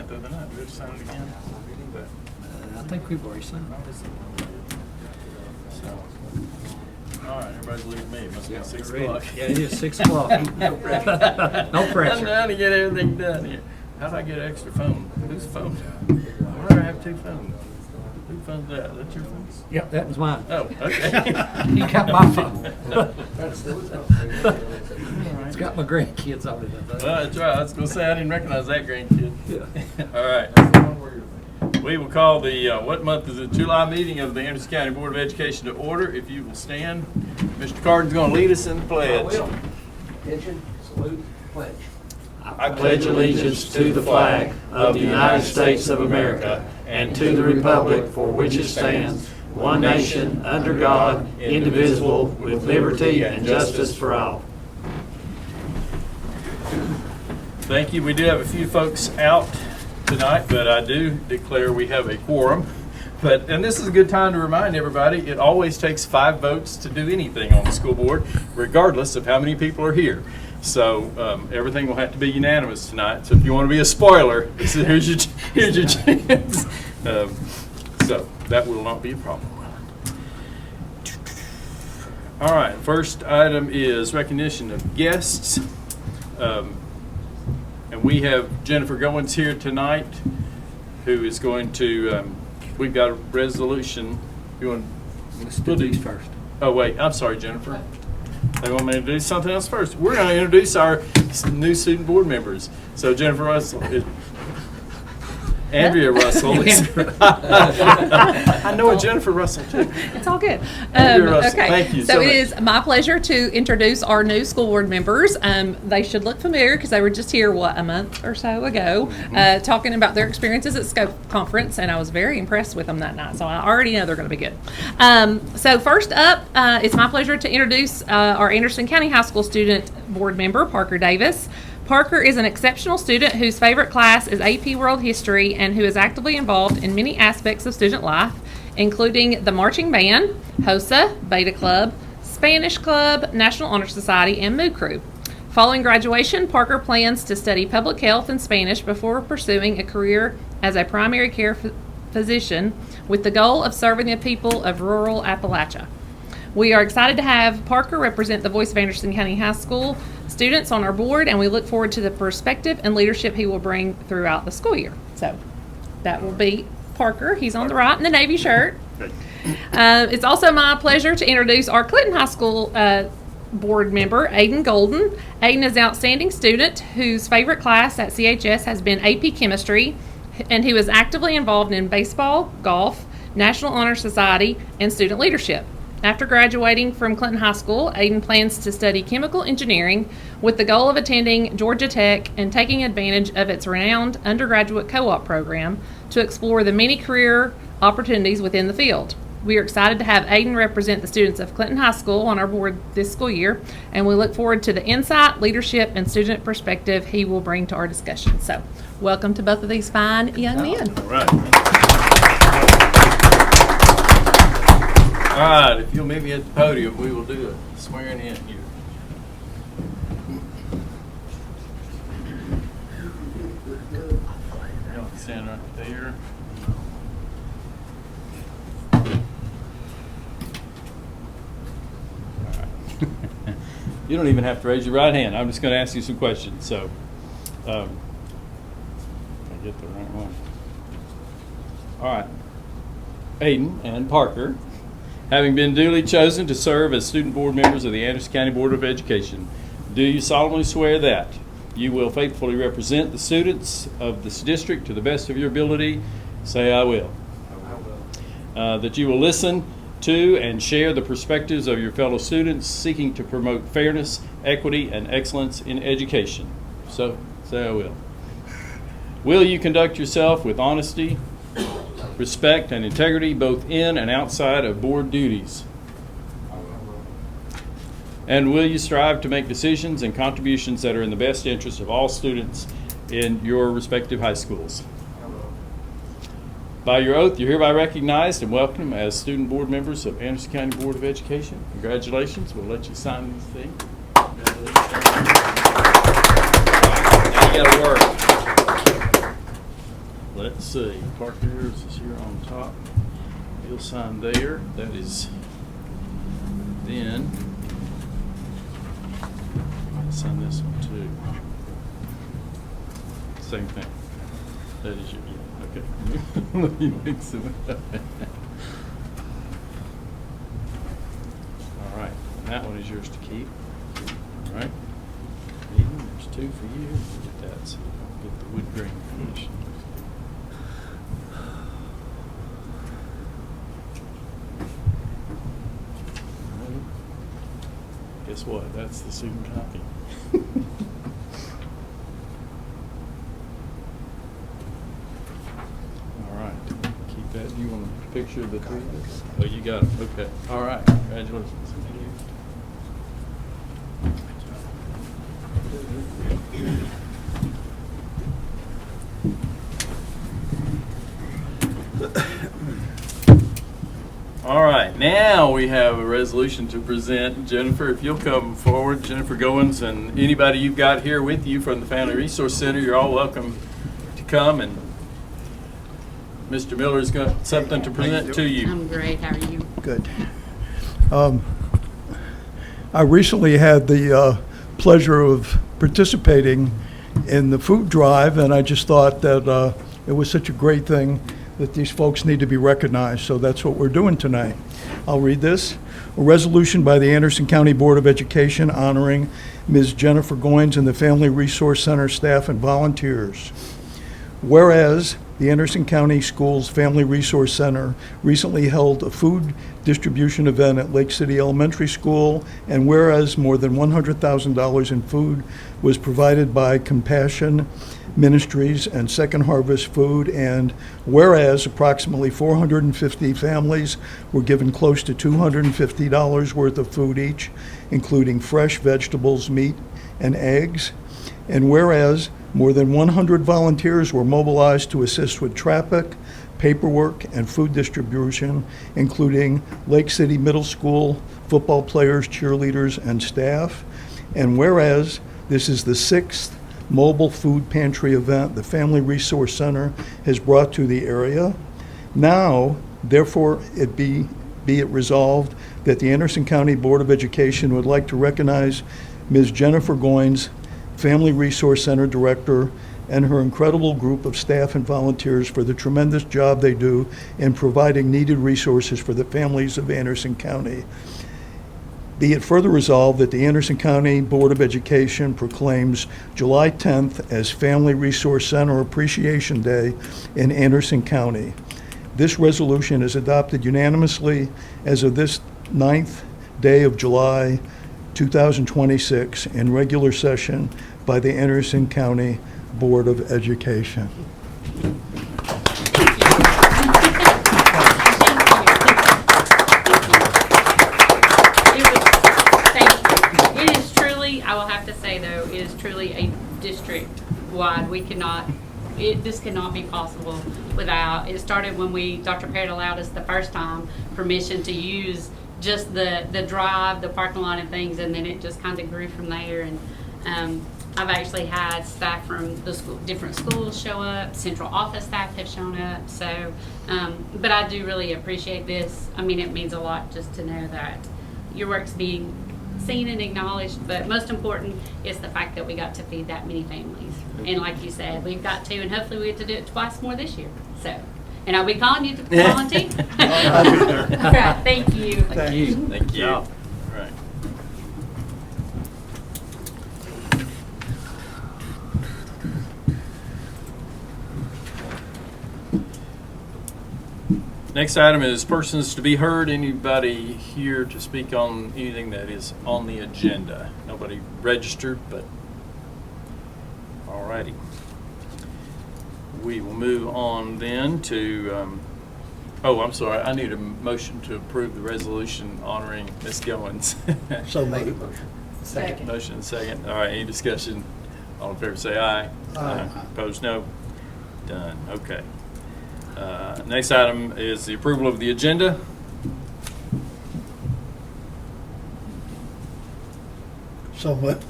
it the other night. Do we have to sign it again? I think we've already signed So, all right, everybody's leaving me. It must be 6 o'clock. Yeah, it is 6 o'clock. No pressure. No I'm pressure. trying to get everything done here. How do I get an extra phone? Whose phone? Why do I have 2 phones? Whose phone's that? Is that your phone? Yep, that was mine. Oh, okay. You got my phone. All It's got my grandkids on it. I think. That's right. I was going to say, I didn't recognize that grandkid. Yeah. All right. We will call the, what month is it? July meeting of the Anderson County Board of Education to order. If you will stand, Mr. Carden's going to lead us in the pledge. Attention, salute, pledge. I pledge allegiance to the flag of the United States of America and to the republic for which it stands, one nation, under God, indivisible, with liberty and justice for all. Thank you. We do have a few folks out tonight, but I do declare we have a quorum. And this is a good time to remind everybody, it always takes 5 votes to do anything on the school board, regardless of how many people are here. So everything will have to be unanimous tonight. So if you want to be a spoiler, here's your chance. So that will not be a problem. All right, first item is recognition of guests. And we have Jennifer Goins here tonight, who is going to, we've got a resolution. You want Let's do these first. Oh, wait, I'm sorry, Jennifer. They want me to do something else first. We're going to introduce our new student board members. So Jennifer Russell, Andrea Russell. I know a Jennifer Russell too. It's all good. Andrea Russell, Okay, thank you so so it much. is my pleasure to introduce our new school board members. They should look familiar because they were just here, a month or so ago, talking about their experiences at Scope Conference, and I was very impressed with them that night, so I already know they're going to be good. So first up, it's my pleasure to introduce our Anderson County High School student board member, Parker Davis. Parker is an exceptional student whose favorite class is AP World History and who is actively involved in many aspects of student life, including the marching band, HOSA, Beta Club, Spanish Club, National Honor Society, and Moo Crew. Following graduation, Parker plans to study public health and Spanish before pursuing a career as a primary care physician with the goal of serving the people of rural Appalachia. We are excited to have Parker represent the voice of Anderson County High School students on our board, and we look forward to the perspective and leadership he will bring throughout the school year. So that will be Parker. He's on the right in the Navy shirt. It's also my pleasure to introduce our Clinton High School board member, Aiden Golden. Aiden is an outstanding student whose favorite class at CHS has been AP Chemistry, and who is actively involved in baseball, golf, National Honor Society, and student leadership. After graduating from Clinton High School, Aiden plans to study chemical engineering with the goal of attending Georgia Tech and taking advantage of its renowned undergraduate co-op program to explore the many career opportunities within the field. We are excited to have Aiden represent the students of Clinton High School on our board this school year, and we look forward to the insight, leadership, and student perspective he will bring to our discussion. So, welcome to both of these fine young men. All right. All right, if you'll meet me at the podium, we will do a swearing in here. I'll stand right there. All right. You don't even have to raise your right hand. I'm just going to ask you some questions. So, I get the right one. All right. Aiden and Parker, having been duly chosen to serve as student board members of the Anderson County Board of Education, do you solemnly swear that you will faithfully represent the students of this district to the best of your ability? Say, I will. I will. That you will listen to and share the perspectives of your fellow students, seeking to promote fairness, equity, and excellence in education. So, say, I will. Will you conduct yourself with honesty, respect, and integrity both in and outside of board duties? And will you strive to make decisions and contributions that are in the best interest of all students in your respective high schools? By your oath, you're hereby recognized and welcome as student board members of Anderson County Board of Education. Congratulations. We'll let you sign these things. Now you got to work. see, Park yours is here on top. You'll sign there. That is then. I'll sign this one too. Same thing. That is your, yeah, okay. Let me mix it up. All right, and that one is yours to keep. All right. There's two for you. Get that, so you don't get the wood grain finish. Guess what? That's the student copy. All right. Keep that. Do you want a picture of the three of us? Oh, you got it. Okay. All right. Congratulations. All right, now we have a resolution to present. Jennifer, if you'll come forward, Jennifer Goins, and anybody you've got here with you from the Family Resource Center, you're all welcome to come. And Mr. Miller's got something to present to you. I'm great. How are you? Good. I recently had the pleasure of participating in the food drive, and I just thought that it was such a great thing that these folks need to be recognized, so that's what we're doing tonight. I'll read this. A resolution by the Anderson County Board of Education honoring Ms. Jennifer Goins and the Family Resource Center staff and volunteers. Whereas the Anderson County Schools Family Resource Center recently held a food distribution event at Lake City Elementary School, and whereas more than $100,000 in food was provided by Compassion Ministries and Second Harvest Food, and whereas approximately 450 families were given close to $250 worth of food each, including fresh vegetables, meat, and eggs, and whereas more than 100 volunteers were mobilized to assist with traffic, paperwork, and food distribution, including Lake City Middle School football players, cheerleaders, and staff, and whereas this is the 6th mobile food pantry event the Family Resource Center has brought to the area. Now, therefore, be it resolved that the Anderson County Board of Education would like to recognize Ms. Jennifer Goins, Family Resource Center Director, and her incredible group of staff and volunteers for the tremendous job they do in providing needed resources for the families of Anderson County. Be it further resolved that the Anderson County Board of Education proclaims July 10th as Family Resource Center Appreciation Day in Anderson County. This resolution is adopted unanimously as of this 9th day of July 2026 in regular session by the Anderson County Board of Education. A district-wide. We cannot, this cannot be possible without, it started when Dr. Parrott allowed us the first time permission to use just the drive, the parking lot and things, and then it just kind of grew from there. And I've actually had staff from the school, different schools show up, central office staff have shown up, so, but I do really appreciate this. I mean, it means a lot just to know that your work's being seen and acknowledged, but most important is the fact that we got to feed that many families. And like you said, we've got to, and hopefully we get to do it twice more this year. So, and I'll be calling you to volunteer. All right, thank you. Thank you. Thank you. All right. Next item is persons to be heard. Anybody here to speak on anything that is on the agenda? Nobody registered, but all righty. We will move on then to, oh, I'm sorry. I need a motion to approve the resolution honoring Ms. Goins. So Make a moved. motion. Second. Motion second. All right, any discussion? All in favor say aye. Aye. Opposed, no. Done. Okay. Next item is the approval of the agenda. So what?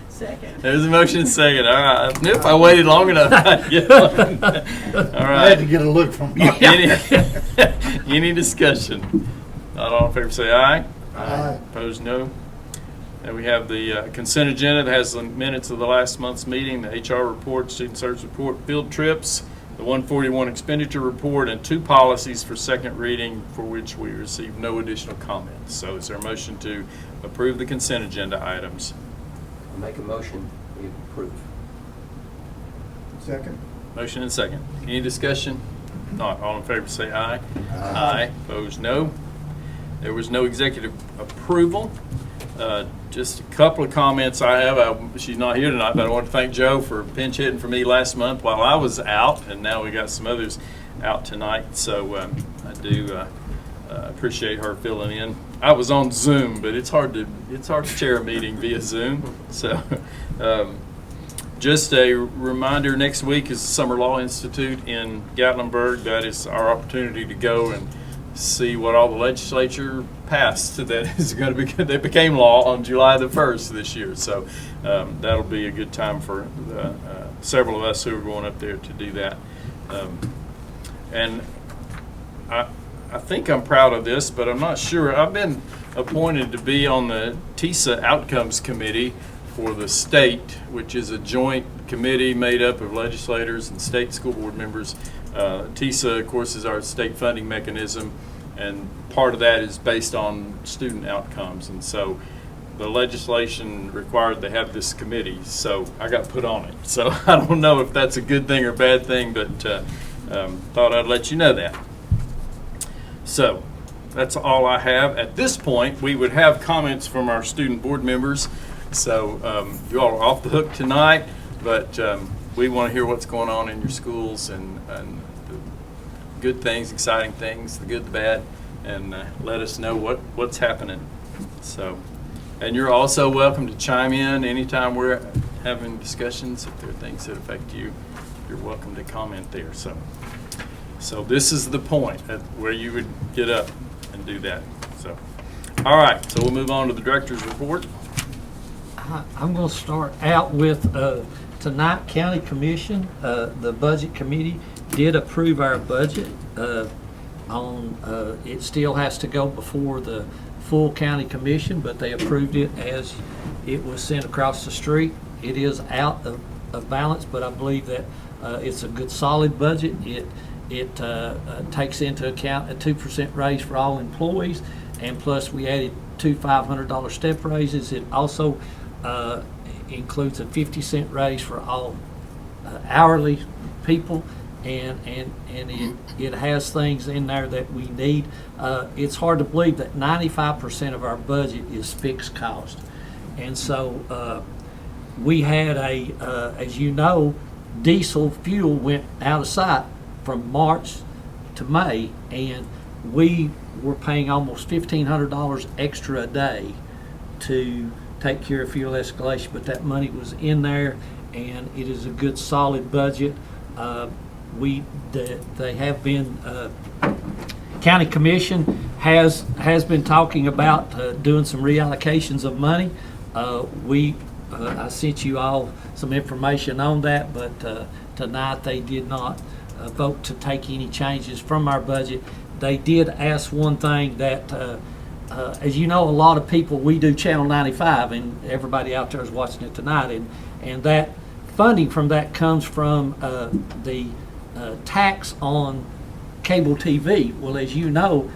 Second. There's a motion and second. All right. If I waited long enough, I'd get one. All I had to right. get a look from you. Any discussion? Not all in favor say aye. Aye. Opposed, no. And we have the consent agenda that has the minutes of the last month's meeting, the HR report, student service report, field trips, the 141 expenditure report, and 2 policies for second reading for which we received no additional comments. So is there a motion to approve the consent agenda items? I'll make a motion, we approve. Second. Motion and second. Any discussion? Not all in favor say aye. Aye. Opposed, no. There was no executive approval. Just a couple of comments I have. She's not here tonight, but I want to thank Joe for pinch hitting for me last month while I was out, and now we got some others out tonight. So I do appreciate her filling in. I was on Zoom, but it's hard to chair a meeting via Zoom. So just a reminder: next week is the Summer Law Institute in Gatlinburg. That is our opportunity to go and see what all the legislature passed that is going to be. They became law on July the 1st this year. So that'll be a good time for several of us who are going up there to do that. And I think I'm proud of this, but I'm not sure. I've been appointed to be on the TISA Outcomes Committee for the state, which is a joint committee made up of legislators and state school board members. TISA, of course, is our state funding mechanism, and part of that is based on student outcomes. And so the legislation required to have this committee, so I got put on it. So I don't know if that's a good thing or bad thing, but thought I'd let you know that. So that's all I have. At this point, we would have comments from our student board members. So you all are off the hook tonight, but we want to hear what's going on in your schools and the good things, exciting things, the good, the bad, and let us know what's happening. So, and you're also welcome to chime in anytime we're having discussions. If there are things that affect you, you're welcome to comment there. So this is the point at where you would get up and do that. So, all right. So we'll move on to the director's report. I'm going to start out with tonight. County Commission, the Budget Committee did approve our budget. It still has to go before the full County Commission, but they approved it as it was sent across the street. It is out of balance, but I believe that it's a good, solid budget. It takes into account a 2% raise for all employees, and plus we added 2 $500 step raises. It also includes a 50-cent raise for all hourly people, and it has things in there that we need. It's hard to believe that 95% of our budget is fixed cost, and so we had as you know, diesel fuel went out of sight from March to May, and we were paying almost $1,500 extra a day to take care of fuel escalation, but that money was in there, and it is a good, solid budget. They have been, County Commission has been talking about doing some reallocations of money. I sent you all some information on that, but tonight they did not vote to take any changes from our budget. They did ask one thing that, as you know, a lot of people, we do Channel 95, and everybody out there is watching it tonight, and that funding from that comes from the tax on cable TV. Well, as you know,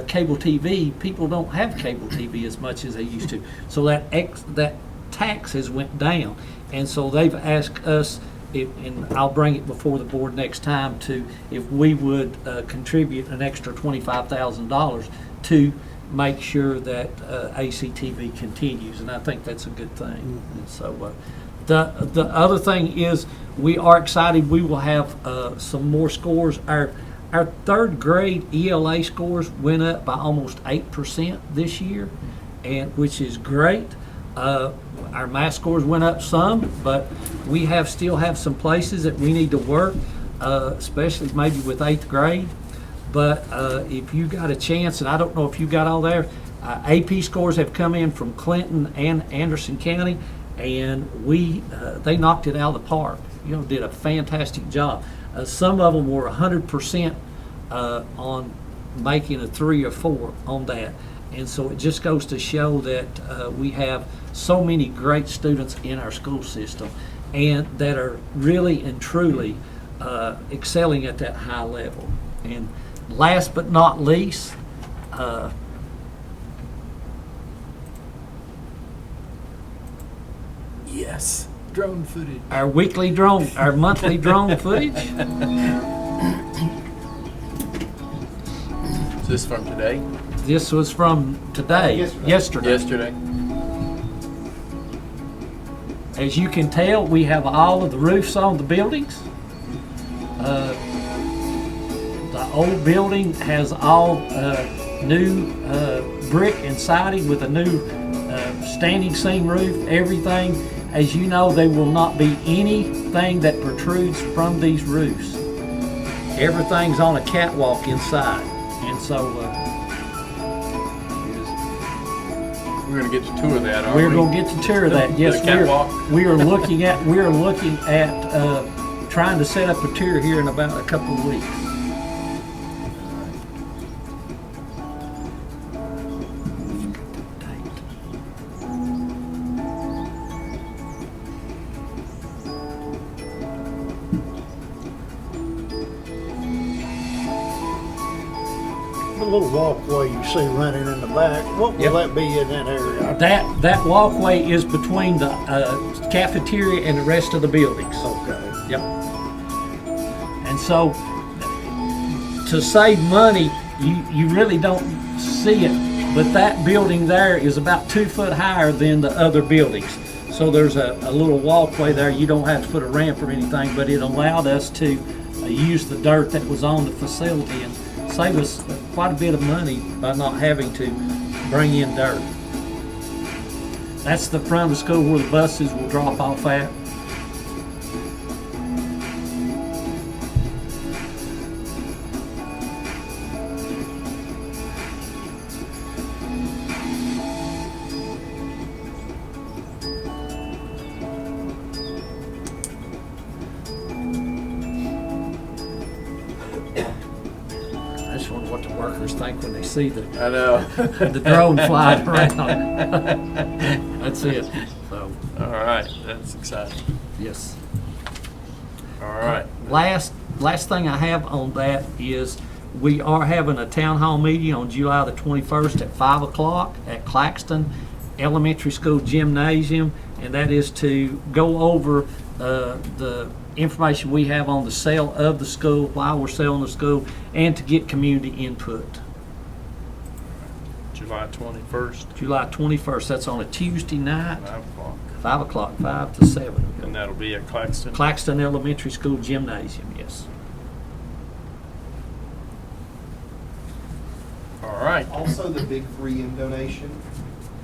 cable TV, people don't have cable TV as much as they used to. So that tax has went down, and so they've asked us, and I'll bring it before the board next time, if we would contribute an extra $25,000 to make sure that ACTV continues, and I think that's a good thing. And so the other thing is, we are excited. We will have some more scores. Our third grade ELA scores went up by almost 8% this year, and which is great. Our math scores went up some, but we still have some places that we need to work, especially maybe with 8th grade. But if you got a chance, and I don't know if you got all there, AP scores have come in from Clinton and Anderson County, and they knocked it out of the park. You know, did a fantastic job. Some of them were 100% on making a 3 or 4 on that. And so it just goes to show that we have so many great students in our school system and that are really and truly excelling at that high level. And last but not least, Yes, drone footage. our monthly drone footage. Is this from today? This was from today, yesterday. Yesterday. As you can tell, we have all of the roofs on the buildings. The old building has all new brick and siding with a new standing seam roof, everything. As you know, there will not be anything that protrudes from these roofs. Everything's on a catwalk inside. And so We're going to get to tour that, aren't we're we? going to get to tour that. Yes, The catwalk. we are looking at trying to set up a tour here in about a couple of weeks. The little walkway you see running in the back, what will Yep. that be in that area? That walkway is between the cafeteria and the rest of the buildings. Okay. Yep. And so, to save money, you really don't see it, but that building there is about 2 foot higher than the other buildings. So there's a little walkway there. You don't have to put a ramp or anything, but it allowed us to use the dirt that was on the facility and save us quite a bit of money by not having to bring in dirt. That's the front of the school where the buses will drop off at. I just wonder what the workers think when they see I know. the drone flying around. That's it. So, All right, that's exciting. yes. All right. Last thing I have on that is we are having a town hall meeting on July the 21st at 5 o'clock at Claxton Elementary School Gymnasium, and that is to go over the information we have on the sale of the school, why we're selling the school, and to get community input. July 21st, July 21st, that's on a Tuesday night, 5 o'clock. 5 o'clock, 5 to 7. And that'll be at Claxton. Claxton Elementary School Gymnasium, yes. All right. Also, the big 3M donation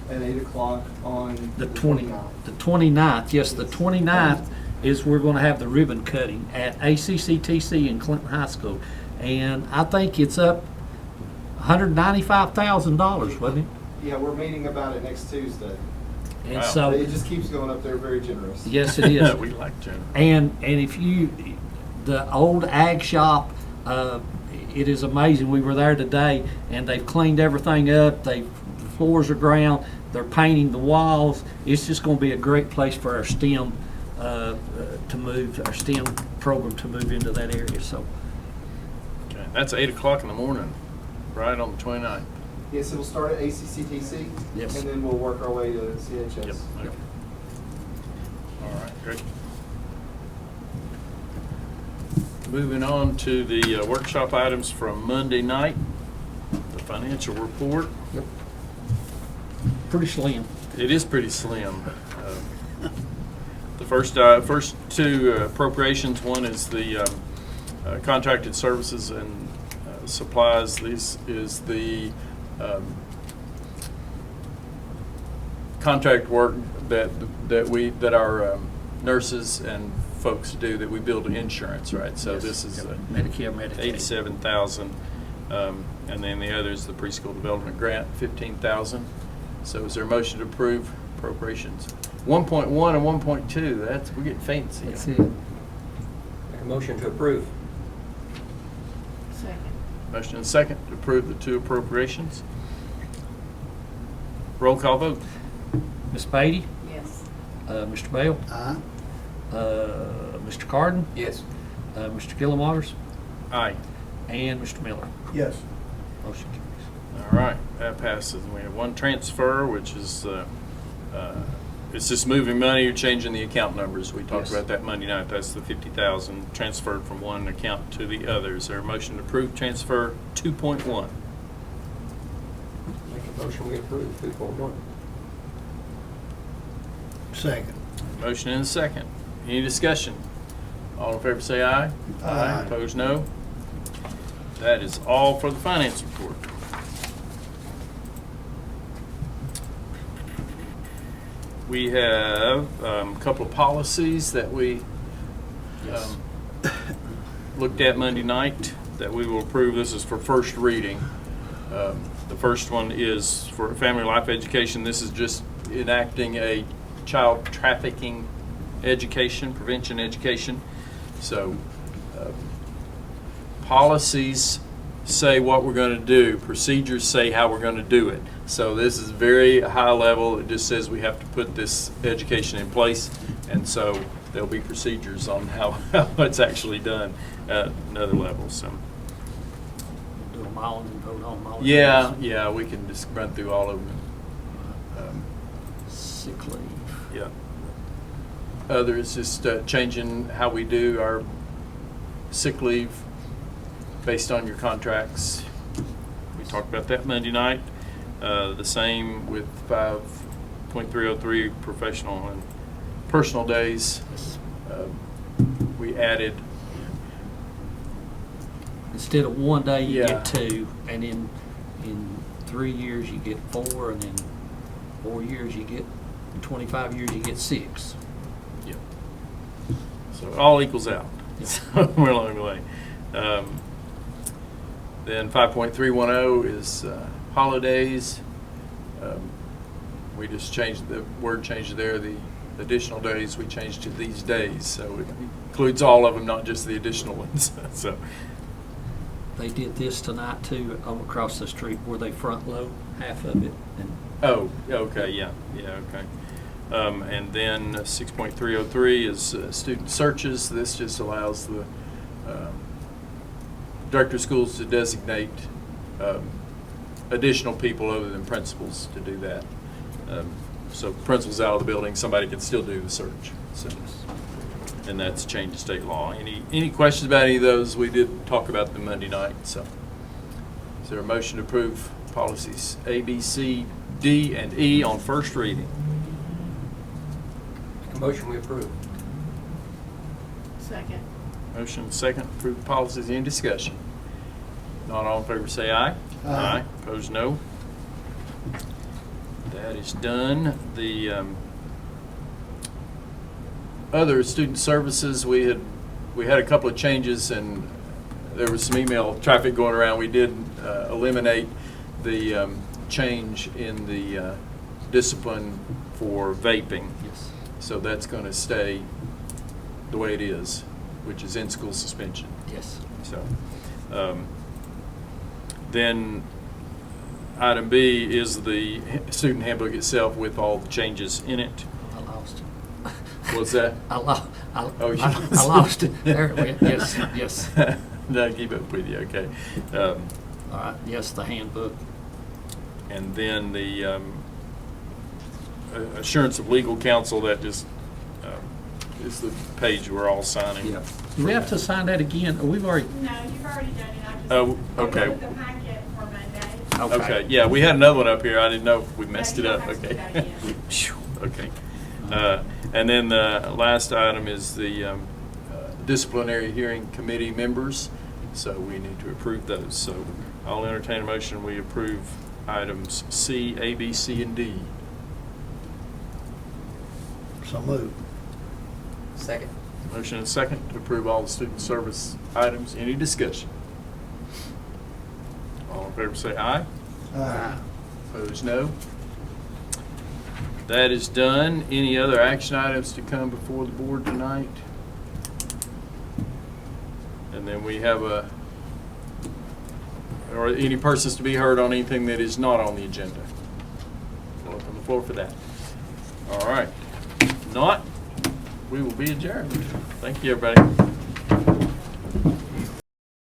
at 8 o'clock on The the 29th. 29th. The 29th, yes, the 29th is we're going to have the ribbon cutting at ACCTC in Clinton High School. And I think it's up $195,000, wasn't it? Yeah, we're meeting about it next Tuesday. And Wow. so, It just keeps going up there, very generous. yes, it is. We like to. And if the old ag shop, it is amazing. We were there today, and they've cleaned everything up. The floors are ground. They're painting the walls. It's just going to be a great place for our STEM to move, our STEM program to move into that area. So, Okay, that's 8 o'clock in the morning, right on the 29th. Yes, it'll start at ACCTC. Yes. And then we'll work our way to CHS. Yep. Okay. All right, great. Moving on to the workshop items from Monday night, the financial report. pretty slim. It is pretty slim. The first two appropriations, one is the contracted services and supplies. This is the contract work that our nurses and folks do, that we build insurance, right? So Yes. this is Yep. Medicare, Medicaid. 87,000, and then the other is the preschool development grant, 15,000. So is there a motion to approve appropriations? 1.1 and 1.2, we're getting fancy. That's it. Make a motion to approve. Motion and second to approve the two appropriations. Roll call vote. Ms. Beatty? Yes. Mr. Bell? Aye. Mr. Carden? Yes. Mr. Gillenwaters? Aye. And Mr. Miller? Yes. Motion carries. All right, that passes. We have one transfer, which is, it's just moving money or changing the account numbers. We talked Yes. about that Monday night. That's the 50,000 transferred from one account to the other. Is there a motion to approve transfer 2.1? Make a motion we approve 2.1. Second. Motion and a second. Any discussion? All in favor say aye. Aye. Opposed, no. That is all for the finance report. We have a couple of policies that we looked at Monday night that we will approve. This is for first reading. The first one is for family life education. This is just enacting a child trafficking education, prevention education. So policies say what we're going to do. Procedures say how we're going to do it. So this is very high level. It just says we have to put this education in place. And so there'll be procedures on how it's actually done at another level. So Do them all and vote on them all. yeah, we can just run through all of them. Sick leave. Yeah. Other is just changing how we do our sick leave based on your contracts. We talked about that Monday night. The same with 5.303 professional and personal days. We added, Instead of 1 day, you Yeah. get 2, and in 3 years, you get 4, and then 4 years, you get, in 25 years, you get 6. yeah. So it all equals out. So we're along the way. Then 5.310 is holidays. We just changed the word change there. The additional days we changed to these days. So it includes all of them, not just the additional ones. So They did this tonight, too, over across the street, where they front load half of it, and oh, okay, yeah, okay. And then 6.303 is student searches. This just allows the director of schools to designate additional people other than principals to do that. So principals out of the building, somebody can still do the search. So, and that's changed to state law. Any questions about any of those? We did talk about them Monday night. So is there a motion to approve policies A, B, C, D, and E on first reading? Make a motion we approve. Second. Motion second, approve the policies. Any discussion? Not all in favor say aye. Aye. Opposed, no. That is done. The other student services, we had a couple of changes, and there was some email traffic going around. We did eliminate the change in the discipline for vaping. yes. So that's going to stay the way it is, which is in-school suspension. Yes. So, then item B is the student handbook itself with all the changes in it. I lost it. What's that? Oh, you I lost lost it. There it went. Yes, yes. No, keep up with you, okay. All right, yes, the handbook. And then the assurance of legal counsel, that just is the page we're all signing. Yeah. Do we have to sign that again? We've already, No, you've already done it. I just. Oh, okay. I wrote the packet for Monday. Okay, yeah, we had another one up here. I didn't know if we messed it you up, don't have to okay. do that again. Phew, okay. And then the last item is the disciplinary hearing committee members. So we need to approve those. So I'll entertain a motion. We approve items C, A, B, C, and D. So moved. Second. Motion and second to approve all the student service items. Any discussion? All in favor say aye. Aye. Opposed, no. That is done. Any other action items to come before the board tonight? And then we have or any persons to be heard on anything that is not on the agenda. I'll open the floor for that. All right. If not, we will be adjourned. Thank you, everybody.